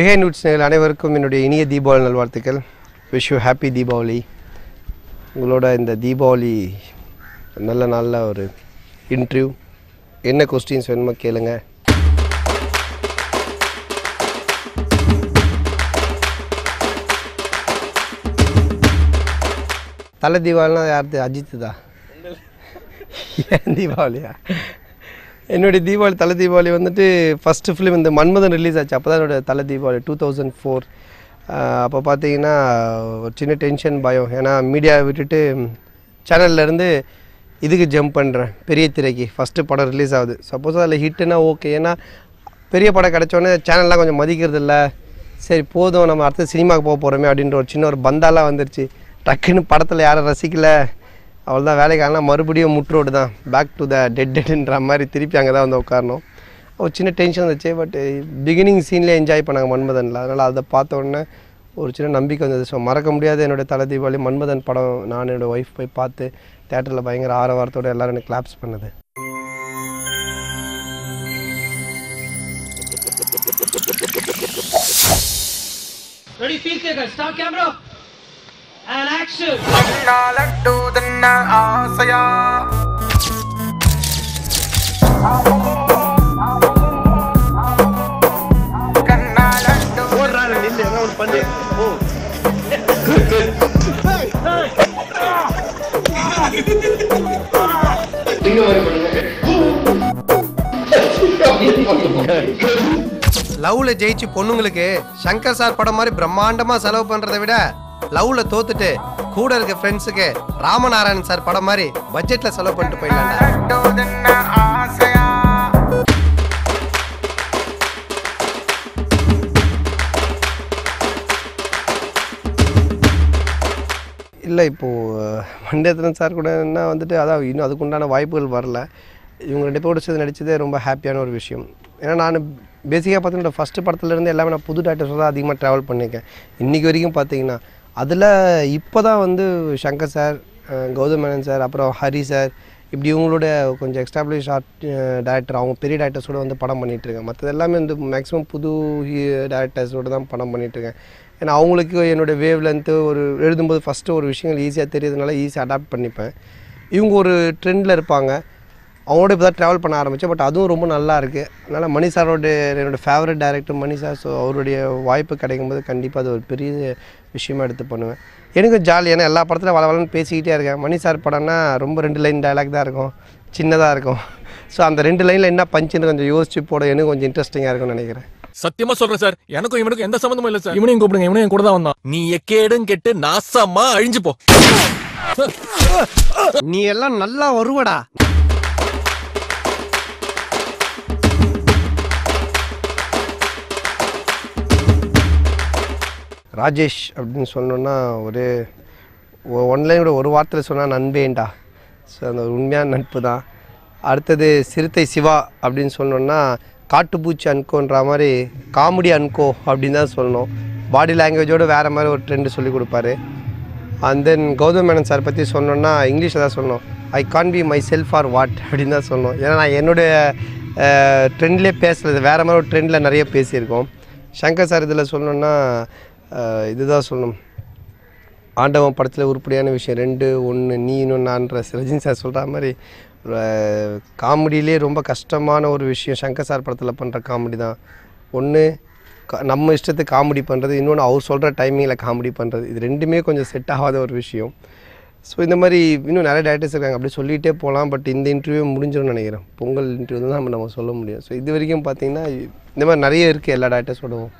Behind Woods நேயர்கள் அனைவருக்கும் என்னுடைய இனிய தீபாவளி நல்வாழ்த்துக்கள். Wish you happy Deepavali. உங்களோட இந்த தீபாவளி நல்ல நாளில் ஒரு இன்டர்வியூ, என்ன கொஸ்டின்ஸ் வேணுமோ கேளுங்க. தலை தீபாவளினா யாருது? அஜித்து தான். ஏன் தீபாவளியா? என்னுடைய தீபாவளி தலை தீபாவளி வந்துட்டு ஃபஸ்ட்டு ஃபிலிம் இந்த மன்மதன் ரிலீஸ் ஆச்சு. அப்போ தான் என்னோடய தலை தீபாவளி 2004. அப்போ பார்த்தீங்கன்னா ஒரு சின்ன டென்ஷன், பயம். ஏன்னா மீடியா விட்டுட்டு சேனல்லேருந்து இதுக்கு ஜம்ப் பண்ணுறேன், பெரிய திரைக்கு. ஃபஸ்ட்டு படம் ரிலீஸ் ஆகுது. சப்போஸ் அதில் ஹிட்டுன்னா ஓகே, ஏன்னா பெரிய படம் கிடச்சோடனே சேனல்லாம் கொஞ்சம் மதிக்கிறது இல்லை. சரி போதும், நம்ம அடுத்த சினிமாவுக்கு போக போகிறோமே அப்படின்ற ஒரு சின்ன ஒரு பந்தாலாம் வந்துருச்சு. டக்குன்னு படத்தில் யாரும் ரசிக்கலை, அவள் தான் வேலைக்கு ஆனால் மறுபடியும் முட்ரோடு தான், பேக் டு த டெட்ன்ற மாதிரி திருப்பி அங்கே தான் வந்து உட்காரணும். ஒரு சின்ன டென்ஷன் வந்துச்சு. பட் பிகினிங் சீன்லேயே என்ஜாய் பண்ணாங்க மன்மதனில். அதனால் அதை பார்த்த உடனே ஒரு சின்ன நம்பிக்கை வந்தது. ஸோ மறக்க முடியாத என்னுடைய தலை தீபாவளி மன்மதன் படம். நான் என்னோடய ஒய்ஃப் போய் பார்த்து தேட்டரில் பயங்கர ஆரவாரத்தோடு எல்லோரும் எனக்கு கிளாப்ஸ் பண்ணது. Ready, feel taker, start camera and action. லவ்ல ஜெயிச்சு பொண்ணுங்களுக்கு சங்கர் சார் படம் மாதிரி பிரம்மாண்டமா செலவு பண்றதை விட லவ்ல தோத்துட்டு கூட இருக்க ஃப்ரெண்ட்ஸுக்கு ராமநாராயணன் சார் படம் மாதிரி பட்ஜெட்ல செலவு பண்ணிட்டு போயிடலாம். இல்லை இப்போது மண்டேத்திரன் சார் கூட என்ன வந்துட்டு அதான் இன்னும் அதுக்குண்டான வாய்ப்புகள் வரல. இவங்க 2 பேரோட சேர்ந்து நடித்ததே ரொம்ப ஹாப்பியான ஒரு விஷயம். ஏன்னா நான் பேசிக்காக பார்த்தீங்கன்னா ஃபஸ்ட்டு படத்துலேருந்து எல்லாமே நான் புது டேரக்டர்ஸ் தான் அதிகமாக ட்ராவல் பண்ணியிருக்கேன் இன்றைக்கி வரைக்கும். பார்த்தீங்கன்னா அதில் இப்போ தான் வந்து சங்கர் சார், கௌதம் மேனன் சார், அப்புறம் ஹரி சார், இப்படி இவங்களோட கொஞ்சம் எக்ஸ்டாப்ளிஷ் ஆர்ட் டேரக்டர், அவங்க பெரிய டேரக்டர்ஸோட வந்து படம் பண்ணிகிட்ருக்கேன். மற்றது எல்லாமே வந்து மேக்ஸிமம் புது டேரக்டர்ஸோடு தான் படம் பண்ணிகிட்ருக்கேன். ஏன்னா அவங்களுக்கு என்னோடய வேவ் லென்த்து ஒரு எழுதும்போது ஃபஸ்ட்டு ஒரு விஷயங்கள் ஈஸியாக தெரியுதுனால ஈஸியாக அடாப்ட் பண்ணிப்பேன். இவங்க ஒரு ட்ரெண்டில் இருப்பாங்க, அவங்களோட இப்போ தான் ட்ராவல் பண்ண ஆரம்பித்தேன். பட் அதுவும் ரொம்ப நல்லா இருக்குது. அதனால் மணி சாரோட என்னோடய ஃபேவரட் டேரக்டர் மணி சார். ஸோ அவருடைய வாய்ப்பு கிடைக்கும்போது கண்டிப்பாக அது ஒரு பெரிய விஷயமாக எடுத்து பண்ணுவேன். எனக்கு ஜாலி, ஏன்னா எல்லா படத்தில் வளவலன்னு பேசிக்கிட்டே இருக்கேன். மணி சார் படம்னா ரொம்ப 2 லைன் டைலாக் தான் இருக்கும், சின்னதாக இருக்கும். ஸோ அந்த 2 லைனில் என்ன பஞ்சுன்னு கொஞ்சம் யோசிச்சு போட எனக்கு கொஞ்சம் இன்ட்ரெஸ்டிங்காக இருக்கும்னு நினைக்கிறேன். சத்தியமா சொல்றேன் சார், எனக்கும் இவனுக்கும் எந்த சம்பந்தமும் இல்லை சார். இவனையும் கூப்பிடுங்க, இவனையும் கூட தான் வந்தான். நீ எக்கேடும் கெட்டு நாசமா அழிஞ்சு போ. நீ எல்லாம் நல்லா வருவடா. ராஜேஷ் அப்படின்னு சொன்னோன்னா ஒரு ஒன்லைன் கூட ஒரு வார்த்தையில் சொன்னால் நண்பேண்டா. ஸோ அந்த ஒரு உண்மையான நட்பு தான். அடுத்தது சிறுத்தை சிவா அப்படின்னு சொன்னோன்னா காட்டுப்பூச்சி அன்கோன்ற மாதிரி காமெடி அன்கோ அப்படின்னு தான் சொல்லணும். பாடி லாங்குவேஜோடு வேறு மாதிரி ஒரு ட்ரெண்டு சொல்லிக் கொடுப்பாரு. And then Gautham Menon sir பற்றி சொன்னோன்னா இங்கிலீஷில் தான் சொன்னோம், I can be myself or what அப்படின்னு தான் சொன்னோம். ஏன்னா நான் என்னுடைய ட்ரெண்ட்லேயே பேசுகிறது வேறு மாதிரி ஒரு ட்ரெண்டில் நிறைய பேசியிருக்கோம். சங்கர் சார் இதில் சொல்லணுன்னா இதுதான் சொல்லணும், ஆண்டவன் படத்தில் உருப்படியான விஷயம் 2 1 நீ இன்னும் நான்ற ரஜினி சார் சொல்கிற மாதிரி காமெடியிலே ரொம்ப கஷ்டமான ஒரு விஷயம் சங்கர் சார் படத்தில் பண்ணுற காமெடி தான். ஒன்று நம்ம இஷ்டத்துக்கு காமெடி பண்ணுறது, இன்னொன்று அவர் சொல்கிற டைமிங்கில் காமெடி பண்ணுறது. இது 2மே கொஞ்சம் செட் ஆகாத ஒரு விஷயம். ஸோ இந்த மாதிரி இன்னும் நிறைய டேரக்டர்ஸ் இருக்காங்க, அப்படி சொல்லிகிட்டே போகலாம். பட் இந்த இன்டர்வியூ முடிஞ்சிடும்னு நினைக்கிறேன். பொங்கல் இன்டர்வியூ தான் நம்ம சொல்ல முடியும். ஸோ இது வரைக்கும் பார்த்திங்கன்னா இந்த மாதிரி நிறைய இருக்குது எல்லா டேரக்டர்ஸோடவும்.